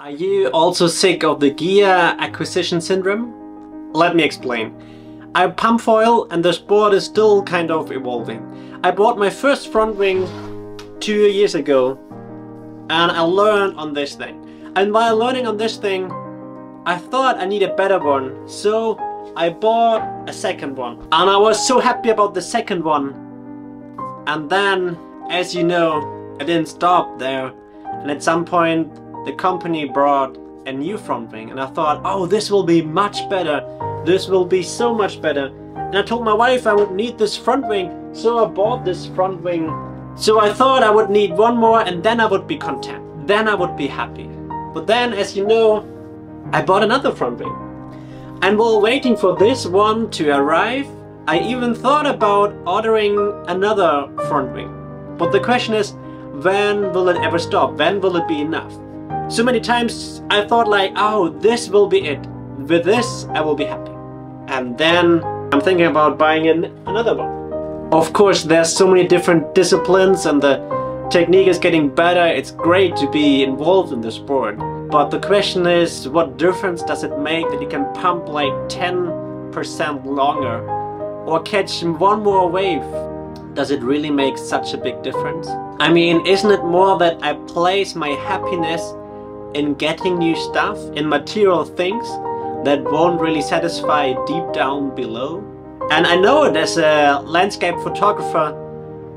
Are you also sick of the gear acquisition syndrome? Let me explain. I pump foil and the sport is still kind of evolving. I bought my first front wing 2 years ago and I learned on this thing. And while learning on this thing, I thought I need a better one. So I bought a second one. And I was so happy about the second one. And then, as you know, I didn't stop there. And at some point, the company brought a new front wing and I thought, oh, this will be much better. This will be so much better. And I told my wife I would need this front wing, so I bought this front wing. So I thought I would need one more and then I would be content. Then I would be happy. But then, as you know, I bought another front wing. And while waiting for this one to arrive, I even thought about ordering another front wing. But the question is, when will it ever stop? When will it be enough? So many times I thought like, oh, this will be it. With this, I will be happy. And then I'm thinking about buying another one. Of course, there's so many different disciplines and the technique is getting better. It's great to be involved in the sport. But the question is, what difference does it make that you can pump like 10% longer or catch one more wave? Does it really make such a big difference? I mean, isn't it more that I place my happiness in getting new stuff, in material things that won't really satisfy deep down below? And I know it as a landscape photographer,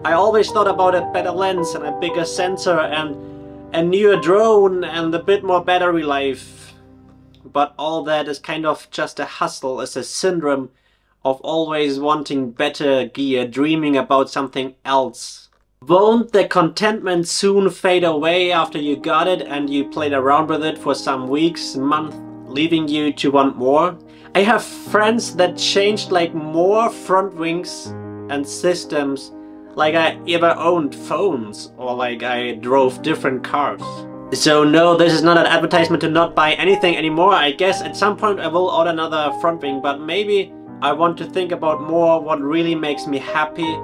I always thought about a better lens and a bigger sensor and a newer drone and a bit more battery life. But all that is kind of just a hustle, it's a syndrome of always wanting better gear, dreaming about something else. Won't the contentment soon fade away after you got it and you played around with it for some weeks, months, leaving you to want more? I have friends that changed like more front wings and systems like I ever owned phones or like I drove different cars. So no, this is not an advertisement to not buy anything anymore. I guess at some point I will order another front wing, but maybe I want to think about more what really makes me happy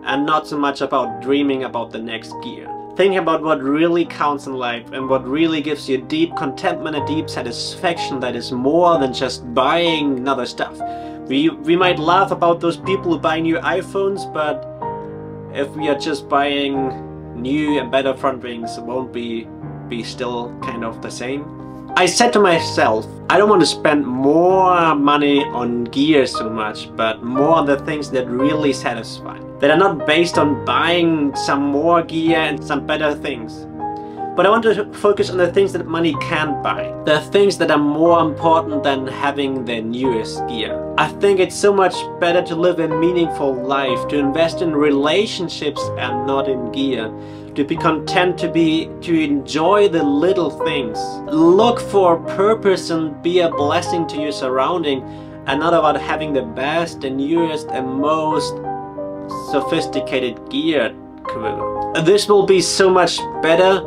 and not so much about dreaming about the next gear. Thinking about what really counts in life and what really gives you deep contentment and deep satisfaction that is more than just buying other stuff. We might laugh about those people who buy new iPhones, but if we are just buying new and better front wings, it won't be still kind of the same. I said to myself, I don't want to spend more money on gear so much, but more on the things that really satisfy. That are not based on buying some more gear and some better things. But I want to focus on the things that money can't buy. The things that are more important than having the newest gear. I think it's so much better to live a meaningful life, to invest in relationships and not in gear. To be content, to enjoy the little things. Look for purpose and be a blessing to your surrounding, and not about having the best and newest and most sophisticated gear crew. This will be so much better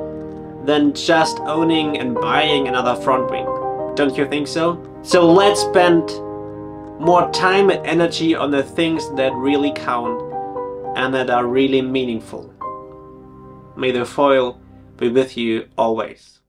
than just owning and buying another front wing. Don't you think so? So let's spend more time and energy on the things that really count and that are really meaningful. May the foil be with you always.